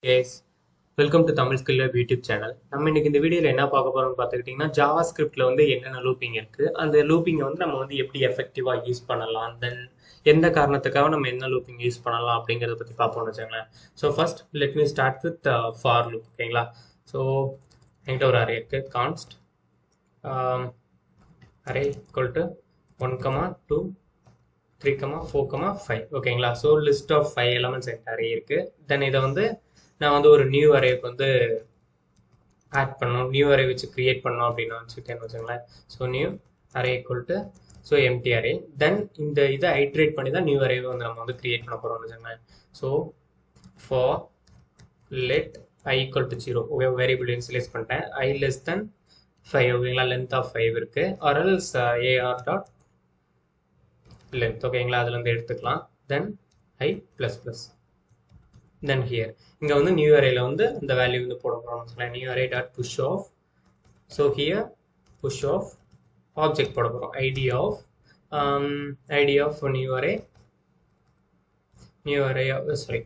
Guys, welcome to Tamil Skill Lab YouTube channel. நம்ம இன்னைக்கு இந்த வீடியோல என்ன பார்க்க போறோம்னு பார்த்துக்கிட்டீங்கன்னா JavaScriptல வந்து என்னென்ன லூப்பிங் இருக்கு அந்த லூப்பிங்கை வந்து நம்ம வந்து எப்படி எஃபெக்டிவா யூஸ் பண்ணலாம் தென் எந்த காரணத்துக்காக நம்ம என்ன லூப்பிங் யூஸ் பண்ணலாம் அப்படிங்கறத பத்தி பார்ப்போம்னு வச்சுங்களேன். So first let me start with for loop. ஓகேங்களா? ஸோ என்கிட்ட ஒரு அரே இருக்கு கான்ஸ்ட் அரே ஈக்குவல் டு 1, 2, 3, 4, 5. ஓகேங்களா? ஸோ லிஸ்ட் ஆஃப் 5 எலமெண்ட்ஸ் என்கிட்ட அரே இருக்கு. தென் இதை வந்து நான் வந்து ஒரு நியூ அரேக்கு வந்து ஆட் பண்ணணும், நியூ அரே வச்சு கிரியேட் பண்ணணும் அப்படின்னு வச்சுக்கிட்டேன்னு வச்சுங்களேன். So new array equal to so empty array. Then இந்த இதை ஐட்ரேட் பண்ணி தான் நியூ அரேவை வந்து நம்ம வந்து கிரியேட் பண்ண போகிறோம்னு வச்சுங்களேன். So for let i equal to 0. Okay, variable initialise பண்ணிட்டேன். I less than 5. ஓகேங்களா? லென்த் ஆஃப் 5 இருக்கு. Or else AR dot length. ஓகேங்களா? அதுல இருந்து எடுத்துக்கலாம். Then i plus plus. Then here இங்க வந்து நியூ அரேல வந்து இந்த வேல்யூ வந்து போட போறோம். New array dot push of. So here push of object போட போறோம். ID of new array sorry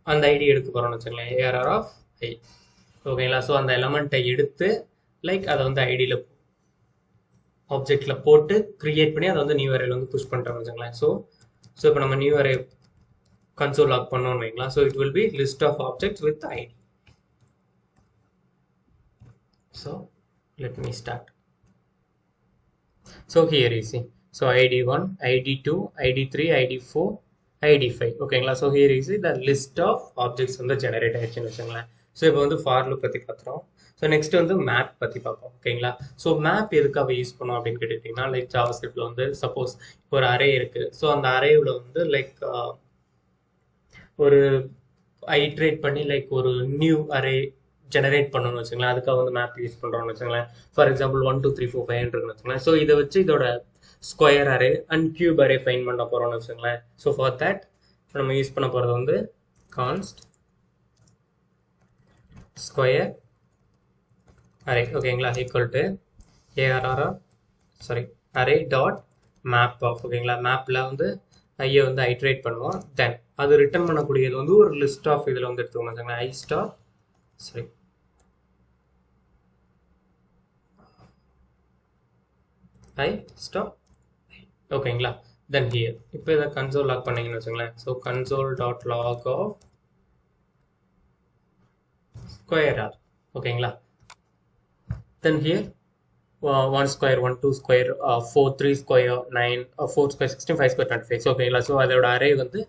அந்த ஐடி எடுக்க போறோம்னு வச்சுக்கலாம். AR of i. ஓகேங்களா? ஸோ அந்த எலமெண்ட்டை எடுத்து லைக் அதை வந்து ஐடியில ஆப்ஜெக்ட்ல போட்டு கிரியேட் பண்ணி அதை வந்து நியூ அரேல வந்து புஷ் பண்றோம்னு வச்சுக்கலாம். ஸோ இப்போ நம்ம நியூ அரே console log பண்ணோம்னு வைங்களா. so it will be list of objects with id. so let me start. so here you see, so id1, id2, id3, id4, id5. ஓகேங்களா? so here you see the list of objects வந்து generate ஆயிடுச்சுன்னு வச்சுங்களேன். So இப்போ வந்து for loop பற்றி பார்த்துறோம். So next வந்து map பற்றி பார்ப்போம். ஓகேங்களா? ஸோ மேப் எதுக்காக யூஸ் பண்ணோம் அப்படின்னு கேட்டுக்கிட்டிங்கன்னா லைக் ஜாவாஸ்கிரிப்ட்ல வந்து சப்போஸ் ஒரு அரே இருக்கு. ஸோ அந்த அரேவில் வந்து லைக் ஒரு ஐட்ரேட் பண்ணி லைக் ஒரு நியூ அரே ஜெனரேட் பண்ணணும்னு வச்சுங்களேன். அதுக்காக வந்து மேப் யூஸ் பண்ணுறோம்னு வச்சுங்களேன். ஃபார் எக்ஸாம்பிள் 1, 2, 3, 4, 5 இருக்குன்னு வச்சுங்களேன். ஸோ இதை வச்சு இதோட square array and cube array find பண்ண போகிறோம்னு வச்சுங்களேன். ஸோ ஃபார் தட் நம்ம யூஸ் பண்ண போகிறது வந்து கான்ஸ்ட் ஸ்கொயர் அரே. ஓகேங்களா? Equal to array dot map of. ஓகேங்களா? மேப்பில் வந்து ஐயை வந்து ஐட்ரேட் பண்ணுவோம். தென் அது ரிட்டர்ன் பண்ணக்கூடியது வந்து ஒரு லிஸ்ட் ஆஃப் இதில் வந்து எடுத்துக்கணும். ஐ ஸ்டார் சரி ஐ ஸ்டார். ஓகேங்களா? தென் ஹியர் இப்போ இதை கன்சோல் லாக் பண்ணீங்கன்னு வச்சுங்களேன். So console dot log of square R. ஓகேங்களா? Then here 1 square 1 2 square 4 3 square 9 4 square 16 5 square 25. ஓகேங்களா? ஸோ அதோட அரே வந்து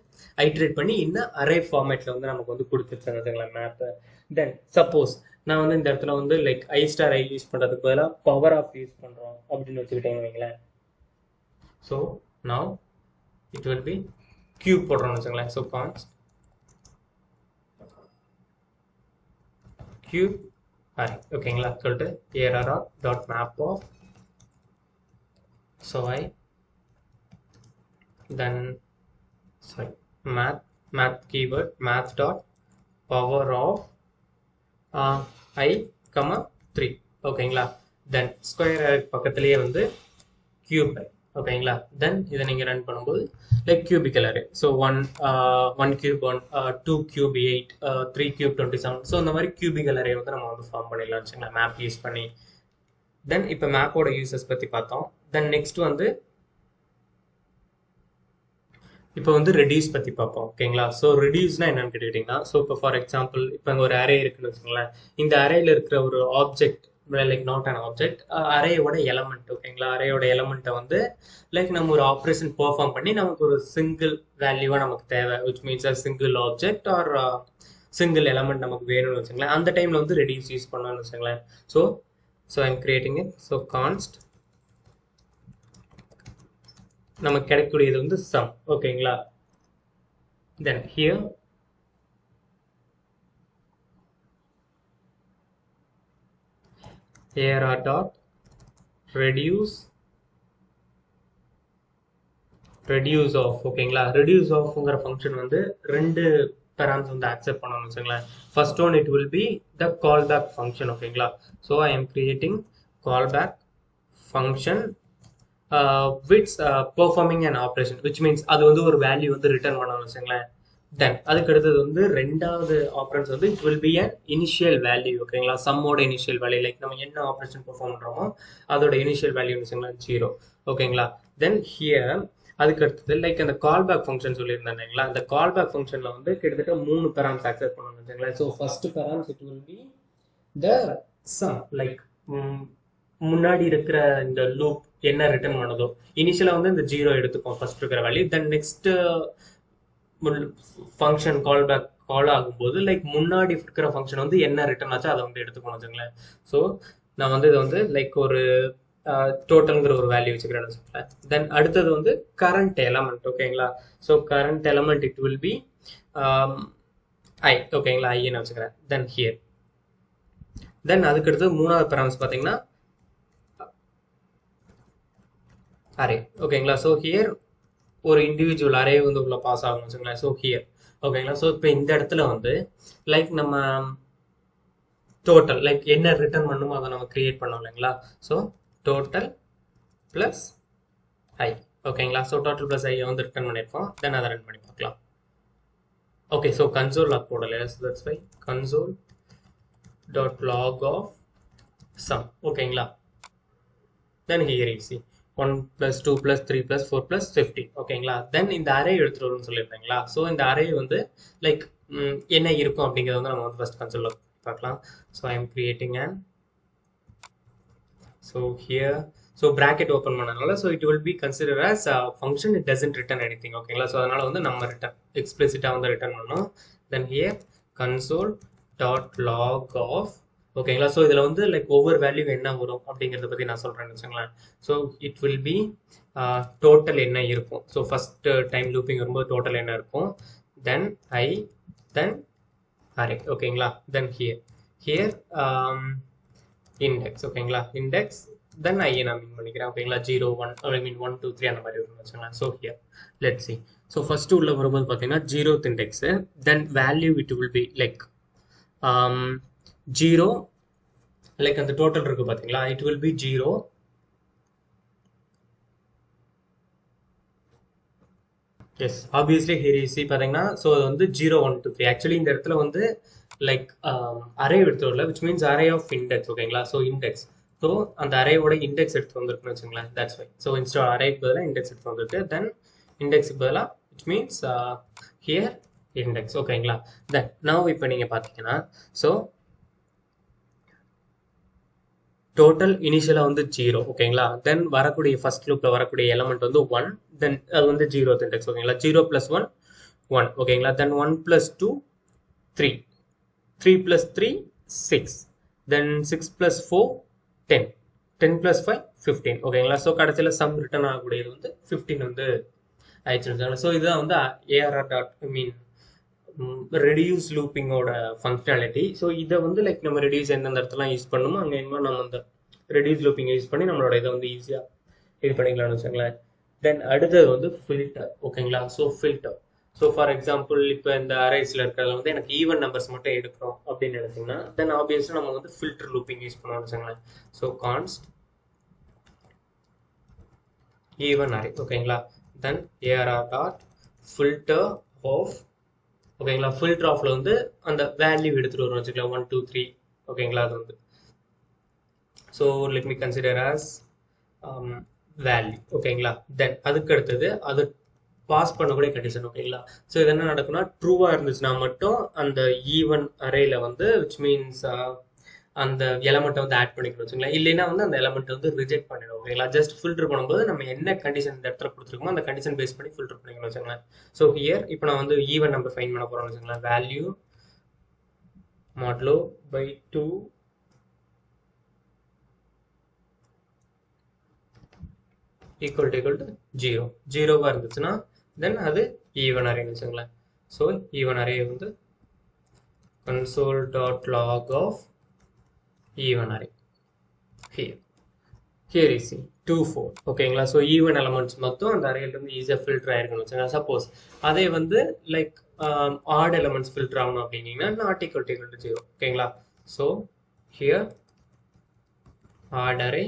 ஐட்ரேட் பண்ணி இன்னும் அரே ஃபார்மேட்ல வந்து நமக்கு வந்து கொடுத்துருச்சுங்களா மேப்பை. தென் சப்போஸ் நான் வந்து இந்த இடத்துல வந்து like I star I use பண்றதுக்கு பதிலாக பவர் ஆஃப் யூஸ் பண்றோம் அப்படின்னு வச்சுக்கிட்டேன்னு வைங்களேன். So now it will be cube போடுறோம்னு வச்சுங்களேன். So const cube array. ஓகேங்களா? சொல்லிட்டு AR dot map of so I then sorry math keyword math dot power of I, 3. ஓகேங்களா? தென் ஸ்கொயர் அரே பக்கத்துலேயே வந்து கியூப் அரே. ஓகேங்களா? தென் இதை நீங்கள் ரன் பண்ணும்போது like cubical array. So 1 cube 1 2 cube 8 3 cube 27. So இந்த மாதிரி கியூபிக்கல் அரே வந்து நம்ம வந்து ஃபார்ம் பண்ணிடலாம் வச்சுங்களா மேப் யூஸ் பண்ணி. தென் இப்போ மேப்போட யூசஸ் பற்றி பார்த்தோம். தென் நெக்ஸ்ட் வந்து இப்போ வந்து ரெடியூஸ் பற்றி பார்ப்போம். ஓகேங்களா? ஸோ ரெடியூஸ்னா என்னன்னு கேட்டுக்கிட்டிங்கன்னா ஸோ இப்போ ஃபார் எக்ஸாம்பிள் இப்போ அங்கே ஒரு அரே இருக்குன்னு வச்சுங்களேன். இந்த அரேல இருக்கிற ஒரு object like not an object அரேயோட எலமெண்ட். ஓகேங்களா? அரேயோட எலமெண்ட்டை வந்து லைக் நம்ம ஒரு ஆப்ரேஷன் பெர்ஃபார்ம் பண்ணி நமக்கு ஒரு சிங்கிள் வேல்யூவா நமக்கு தேவை, which means a single object or single element நமக்கு வேணும்னு வச்சுங்களேன். அந்த டைம்ல வந்து ரெடியூஸ் யூஸ் பண்ணணும்னு வச்சுங்களேன். So I'm creating it. So const நமக்கு கிடைக்கக்கூடியது வந்து சம். ஓகேங்களா? Then here ARR dot reduce of. ஓகேங்களா? reduce offங்கிற ஃபங்க்ஷன் வந்து ரெண்டு பேராம்ஸ் வந்து அக்செப்ட் பண்ணணும்னு வச்சுங்களேன். First one it will be the callback function. ஓகேங்களா? So I am creating callback function which performing an operation, which means அது வந்து ஒரு வேல்யூ வந்து ரிட்டர்ன் பண்ணணும்னு வச்சுங்களேன். தென் அதுக்கு அடுத்தது வந்து ரெண்டாவது ஆப்ரன்ஸ் வந்து it will be an initial value ஓகேங்களா சம்மோட இனிஷியல் வேல்யூ லைக் நம்ம என்ன ஆப்ரேஷன் பெர்ஃபார்ம் பண்றோமோ அதோட இனிஷியல் வேல்யூ வச்சுங்களா 0 ஓகேங்களா தென் ஹியர் அதுக்கு அடுத்தது லைக் அந்த கால் பேக் ஃபங்க்ஷன் சொல்லியிருந்தேன் இல்லைங்களா அந்த கால் பேக் ஃபங்க்ஷன்ல வந்து கிட்டத்தட்ட 3 பேராம்ஸ் ஆக்சஸ் பண்ணணும் வச்சுங்களா so first params it will be the sum like முன்னாடி இருக்கிற இந்த லூப் என்ன ரிட்டர்ன் பண்ணுதோ இனிஷியலா வந்து இந்த 0 எடுத்துக்கும் ஃபர்ஸ்ட் இருக்கிற value then next function call back call ஆகும்போது லைக் முன்னாடி இருக்கிற ஃபங்க்ஷன் வந்து என்ன ரிட்டர்ன் ஆச்சோ அதை வந்து எடுத்துக்கணும் வச்சுங்களேன் ஸோ நான் வந்து இதை வந்து லைக் ஒரு டோட்டல்ங்கிற ஒரு வேல்யூ வச்சுக்கிறேன்னு வச்சுக்கேன் தென் அடுத்தது வந்து கரண்ட் எலமெண்ட் ஓகேங்களா so current element it will be I ஓகேங்களா ஐன்னு வச்சுக்கிறேன் தென் ஹியர் தென் அதுக்கு அடுத்தது மூணாவது பேராமீட்டர்ஸ் பார்த்தீங்கன்னா அரே ஓகேங்களா ஸோ ஹியர் ஒரு இண்டிவிஜுவல் அரே வந்து உள்ள பாஸ் ஆகும் வச்சுங்களேன் ஸோ ஹியர் ஓகேங்களா ஸோ இப்போ இந்த இடத்துல வந்து லைக் நம்ம டோட்டல் லைக் என்ன ரிட்டர்ன் பண்ணுமோ அதை நம்ம கிரியேட் பண்ணோம் இல்லைங்களா ஸோ டோட்டல் பிளஸ் ஐ ஓகேங்களா ஸோ டோட்டல் பிளஸ் ஐ வந்து ரிட்டர்ன் பண்ணியிருக்கோம் தென் அதை ரன் பண்ணி பார்க்கலாம் ஓகே ஸோ கன்சோல் லாக் போடல so that's why console dot log of sum ஓகேங்களா then here you see 1 plus 2 plus 3 plus 4 plus 50 ஓகேங்களா தென் இந்த அரே எடுத்துட்டு வரும்னு சொல்லியிருந்தீங்களா ஸோ இந்த அரே வந்து லைக் என்ன இருக்கும் அப்படிங்கிறத வந்து நம்ம வந்து ஃபர்ஸ்ட் கன்சோல்ல பார்க்கலாம் so I am creating and so here so bracket open பண்ணனால so it will be consider as function it doesn't return anything ஓகேங்களா ஸோ அதனால வந்து நம்ம ரிட்டர்ன் எக்ஸ்பிளிசிட்டாக வந்து ரிட்டர்ன் பண்ணோம் then here console dot log of ஓகேங்களா ஸோ இதில் வந்து லைக் ஒவ்வொரு வேல்யூ என்ன வரும் அப்படிங்கிறத பற்றி நான் சொல்கிறேன்னு வச்சுங்களேன் so it will B total என்ன இருக்கும் ஸோ ஃபர்ஸ்ட் டைம் லூப்பிங் வரும்போது டோட்டல் என்ன இருக்கும் தென் ஐ தென் அரே ஓகேங்களா தென் ஹியர் இண்டெக்ஸ் ஓகேங்களா இண்டெக்ஸ் தென் ஐ நான் மீன் பண்ணிக்கிறேன் ஓகேங்களா 0 1 ஐ மீன் 1 2 3 அந்த மாதிரி வரும்னு வச்சுங்களேன் so here let see so first உள்ள வரும்போது பார்த்தீங்கன்னா 0th index then value it will be like 0 like அந்த டோட்டல் இருக்கு பாத்தீங்களா it will B 0 S obviously here you C பாத்தீங்கன்னா ஸோ அது வந்து 0 1 2 3 ஆக்சுவலி இந்த இடத்துல வந்து லைக் அரே எடுத்து வரல which means array of index ஓகேங்களா ஸோ இண்டெக்ஸ் ஸோ அந்த அரேயோட இண்டெக்ஸ் எடுத்து வந்திருக்குன்னு வச்சுங்களேன் தட்ஸ் வை ஸோ இன்ஸ்டா அரேக்கு பதிலாக இண்டெக்ஸ் எடுத்து வந்திருக்கு தென் இண்டெக்ஸுக்கு பதிலாக விச் மீன்ஸ் ஹியர் இண்டெக்ஸ் ஓகேங்களா தென் நான் இப்போ நீங்கள் பார்த்தீங்கன்னா ஸோ டோட்டல் இனிஷியலாக வந்து 0 ஓகேங்களா தென் வரக்கூடிய ஃபர்ஸ்ட் லூப்ல வரக்கூடிய எலமெண்ட் வந்து 1 தென் அது வந்து 0th இண்டெக்ஸ் ஓகேங்களா 0 + 1 1 ஓகேங்களா தென் 1 + 2 3 3 + 3 6 தென் 6 + 4 10 10 + 5 15 ஓகேங்களா ஸோ கடைசியில் சம் ரிட்டர்ன் ஆகக்கூடியது வந்து 15 வந்து ஆயிடுச்சு ஸோ இதுதான் வந்து ஏஆர்ஆர் டாட் மீன் ரெடியூஸ் லூப்பிங்கோட ஃபங்க்ஷனாலிட்டி ஸோ இதை வந்து லைக் நம்ம ரெடியூஸ் எந்தெந்த இடத்துல யூஸ் பண்ணணுமோ அங்கே என்ன நம்ம அந்த ரெடியூஸ் லூப்பிங் யூஸ் பண்ணி நம்மளோட இதை வந்து ஈஸியாக இது பண்ணிக்கலாம்னு வச்சுங்களேன் தென் அடுத்தது வந்து ஃபில்டர் ஓகேங்களா so filter so for example இப்போ இந்த அரேஸில் இருக்கிறதுல வந்து எனக்கு ஈவன் நம்பர்ஸ் மட்டும் எடுக்கிறோம் அப்படின்னு நினைச்சிங்கன்னா தென் ஆப்வியஸாக நம்ம வந்து ஃபில்டர் லூப்பிங் யூஸ் பண்ணுவோம்னு வச்சுங்களேன் ஸோ கான்ஸ்ட் ஈவன் அரே ஓகேங்களா தென் ஏஆர்ஆர் டாட் ஃபில்டர் ஆஃப் ஓகேங்களா ஃபில்டர் ஆஃப்ல வந்து அந்த வேல்யூ எடுத்துட்டு வரும் வச்சுக்கலாம் 1 2 3 ஓகேங்களா அது வந்து so let me consider as value ஓகேங்களா தென் அதுக்கு அடுத்தது அது பாஸ் பண்ணக்கூடிய கண்டிஷன் ஓகேங்களா ஸோ இது என்ன நடக்கும்னா ட்ரூவா இருந்துச்சுன்னா மட்டும் அந்த ஈவன் அரேல வந்து விச் மீன்ஸ் அந்த எலமெண்ட்டை வந்து ஆட் பண்ணிக்கணும் வச்சுங்களேன் இல்லைன்னா வந்து அந்த எலமெண்ட்டை வந்து ரிஜெக்ட் பண்ணிடும் ஓகேங்களா ஜஸ்ட் ஃபில்டர் பண்ணும்போது நம்ம என்ன கண்டிஷன் இந்த இடத்துல கொடுத்துருக்கோமோ அந்த கண்டிஷன் பேஸ் பண்ணி ஃபில்டர் பண்ணிக்கணும் வச்சுங்களேன் ஸோ ஹியர் இப்போ நான் வந்து ஈவன் நம்பர் ஃபைன் பண்ண போறேன்னு வச்சுங்களேன் value modulo by 2 equal to 0 ஜீரோவா இருந்துச்சுன்னா தென் அது ஈவன் அரேன்னு வச்சுங்களேன் ஸோ ஈவன் அரே வந்து console dot log of even array here is 2 4 ஓகேங்களா ஸோ ஈவன் எலமெண்ட்ஸ் மொத்தம் அந்த அரேல இருந்து ஈஸியாக ஃபில்டர் ஆயிருக்கணும் வச்சுங்க சப்போஸ் அதே வந்து லைக் ஆட் எலமெண்ட்ஸ் ஃபில்டர் ஆகணும் அப்படின்னீங்கன்னா நாட் ஈக்குவல் டு 0 ஓகேங்களா so here odd array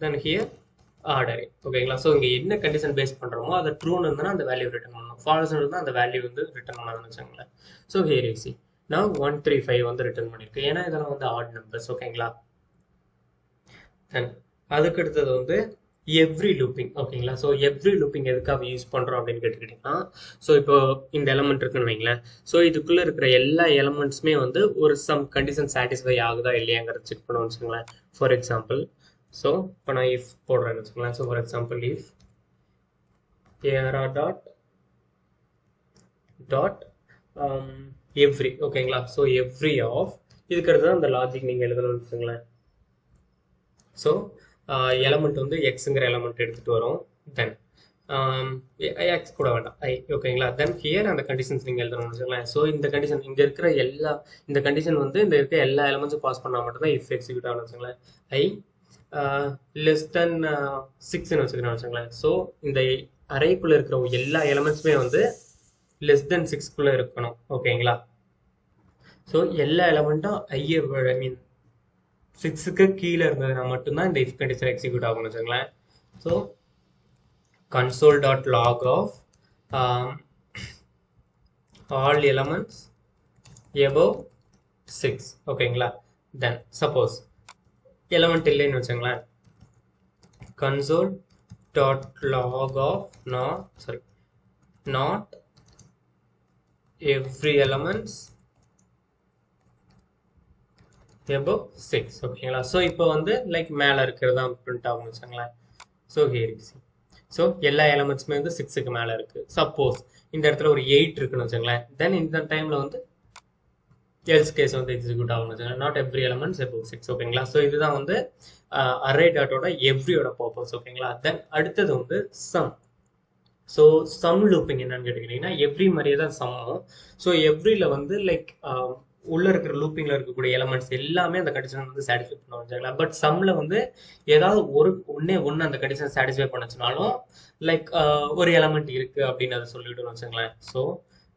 then here order ஓகேங்களா. ஸோ இங்கே என்ன கண்டிஷன் பேஸ் பண்ணுறோமோ அதை ட்ரூன்னு இருந்தால் அந்த வேல்யூ ரிட்டர்ன் பண்ணணும், ஃபால்ஸ் இருந்தால் அந்த வேல்யூ வந்து ரிட்டர்ன் பண்ணாதுன்னு வச்சுக்கோங்களேன். ஸோ ஹியர் யூ சி நான் 135 வந்து ரிட்டர்ன் பண்ணியிருக்கேன், ஏன்னா இதெல்லாம் வந்து ஆட் நம்பர்ஸ். ஓகேங்களா. தென் அதுக்கு அடுத்தது வந்து எவ்ரி லூப்பிங். ஓகேங்களா. ஸோ எவ்ரி லூப்பிங் எதுக்காக யூஸ் பண்ணுறோம் அப்படின்னு கேட்டுக்கிட்டிங்கன்னா, ஸோ இப்போ இந்த எலமெண்ட் இருக்குன்னு வைங்களேன். ஸோ இதுக்குள்ளே இருக்கிற எல்லா எலமெண்ட்ஸுமே வந்து ஒரு சம் கண்டிஷன் சாட்டிஸ்ஃபை ஆகுதா இல்லையாங்கிறத செக் பண்ணுவோம்னு வச்சுக்கோங்களேன். ஃபார் எக்ஸாம்பிள், ஸோ இப்போ நான் இஃப் போடுறேன்னு வச்சுக்கோங்களேன். So for example if ARR dot every. ஓகேங்களா. ஸோ எவ்ரி ஆஃப் இதுக்கு அடுத்து தான் அந்த லாஜிக் நீங்கள் எழுதணும்னு வச்சுக்கோங்களேன். ஸோ எலமெண்ட் வந்து எக்ஸுங்கிற எலமெண்ட் எடுத்துகிட்டு வரும். தென் எக்ஸ் கூட வேண்டாம் ஐ. ஓகேங்களா. தென் ஹியர் அந்த கண்டிஷன்ஸ் நீங்கள் எழுதணும்னு வச்சுக்கோங்களேன். ஸோ இந்த கண்டிஷன் இங்கே இருக்கிற இந்த கண்டிஷன் வந்து இந்த இருக்க எல்லா எலமெண்ட்ஸும் பாஸ் பண்ணால் மட்டும்தான் இஃப் எக்ஸிக்யூட் ஆகணும்னு வச்சுக்கோங்களேன். ஐ லெஸ் தென் 6ன்னு வச்சுக்கோங்களேன். ஸோ இந்த அரேக்குள்ளே இருக்கிற எல்லா எலமெண்ட்ஸுமே வந்து லெஸ் தென் 6க்குள்ளே இருக்கணும். ஓகேங்களா. ஸோ எல்லா எலமெண்ட்டும் ஐ மீன் 6க்கு கீழே இருந்ததுன்னா மட்டும்தான் இந்த இஃப் கண்டிஷன் எக்ஸிக்யூட் ஆகும்னு வச்சுக்கோங்களேன். So console.log of all elements above 6. ஓகேங்களா. தென் சப்போஸ் எலமெண்ட் இல்லைன்னு வச்சுங்களேன், console.log of not every elements above 6. ஓகேங்களா. ஸோ இப்போ வந்து லைக் மேலே இருக்கிறதா பிரிண்ட் ஆகும்னு வச்சுங்களேன். ஸோ ஹியர் இஸ் ஸோ எல்லா எலமெண்ட்ஸுமே வந்து 6க்கு மேலே இருக்குது. சப்போஸ் இந்த இடத்துல ஒரு 8 இருக்குன்னு வச்சுங்களேன், தென் இந்த டைமில் வந்து எல்ஸ் கேஸ் வந்து எக்ஸிக்யூட் ஆகும்னு வச்சுக்கோங்களேன். Not every elements above 6. ஓகேங்களா. ஸோ இதுதான் வந்து அரே டாட்டோட எவ்ரியோட பர்பஸ். ஓகேங்களா. தென் அடுத்தது வந்து சம். ஸோ சம் லூப்பிங் என்னன்னு கேட்டுக்கிட்டிங்கன்னா எவ்ரி மாதிரியே தான் சம்மும். ஸோ எவ்ரியில் வந்து லைக் உள்ள இருக்கிற லூப்பிங்ல இருக்கக்கூடிய எலமெண்ட்ஸ் எல்லாமே அந்த கண்டிஷன் வந்து சாட்டிஸ்ஃபை பண்ண வச்சுக்கலாம். பட் சம்ல வந்து ஏதாவது ஒன்று அந்த கண்டிஷன் சாட்டிஸ்ஃபை பண்ணுச்சுனாலும் லைக் ஒரு எலமெண்ட் இருக்கு அப்படின்னு அதை சொல்லிவிட்டு வச்சுங்களேன். So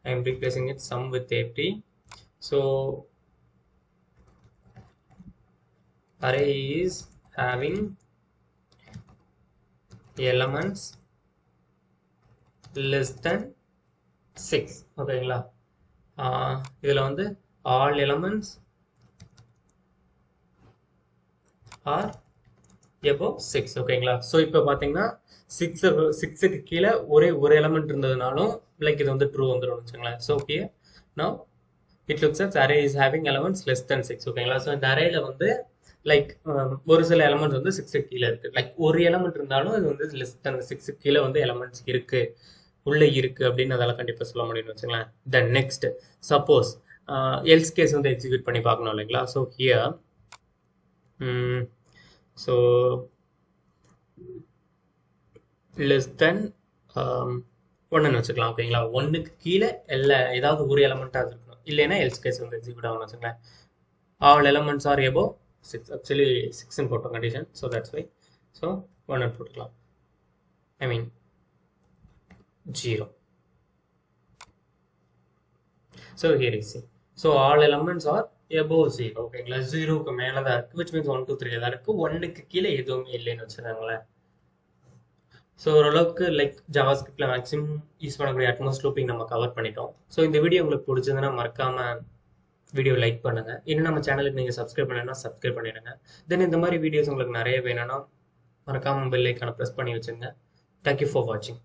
I am replacing it some with every. So array is having elements less than 6. ஓகேங்களா. இதில் வந்து all elements are above 6. ஓகேங்களா. ஸோ இப்போ பார்த்தீங்கன்னா 6க்கு கீழே ஒரு எலமெண்ட் இருந்ததுனாலும் லைக் இது வந்து ட்ரூ வந்துடும் வச்சுங்களேன். So here now it looks as array is having elements less than 6. ஓகேங்களா. ஸோ இந்த அரேல வந்து லைக் ஒரு சில எலமெண்ட் வந்து 6க்கு கீழே இருக்கு. லைக் ஒரு எலமெண்ட் இருந்தாலும் இது வந்து லெஸ் தென் 6க்கு கீழே வந்து எலமெண்ட்ஸ் இருக்கு உள்ளே இருக்கு அப்படின்னு அதெல்லாம் கண்டிப்பாக சொல்ல முடியும்னு வச்சுங்களேன். Then next suppose else case வந்து எக்ஸிக்யூட் பண்ணி பார்க்கணும் இல்லைங்களா. So here so less than 1ன்னு வச்சுக்கலாம். ஓகேங்களா. 1க்கு கீழே ஏதாவது ஒரு எலமெண்ட்டாக இருக்கணும், இல்லைன்னா எல்ஸ் கேஸ் வந்து எக்ஸிக்யூட் ஆகணும்னு வச்சுங்களேன். All elements are above 6. Actually 6ன்னு போட்டோம் condition. So that's why so 1ன்னு போட்டுக்கலாம். I mean 0. So here is it. So all elements are above 0. ஓகேங்களா. 0க்கு மேலே தான் இருக்கு, which means 1 2 3 தான் இருக்கு. 1க்கு கீழே எதுவுமே இல்லைன்னு வச்சுருக்காங்களேன். ஸோ ஓரளவுக்கு லைக் ஜாவாஸ்கிரிப்ட்ல மேக்ஸிமம் யூஸ் பண்ணக்கூடிய அட்மோஸ்ட் லூப்பிங் நம்ம கவர் பண்ணிட்டோம். ஸோ இந்த வீடியோ உங்களுக்கு பிடிச்சதுன்னா மறக்காம வீடியோ லைக் பண்ணுங்க. இன்னும் நம்ம சேனலுக்கு நீங்கள் சப்ஸ்கிரைப் பண்ணலைன்னா சப்ஸ்கிரைப் பண்ணிடுங்க. தென் இந்த மாதிரி வீடியோஸ் உங்களுக்கு நிறைய வேணும்னா மறக்காம பெல் ஐக்கானை ப்ரெஸ் பண்ணி வச்சுங்க. தேங்க்யூ ஃபார் வாட்சிங்.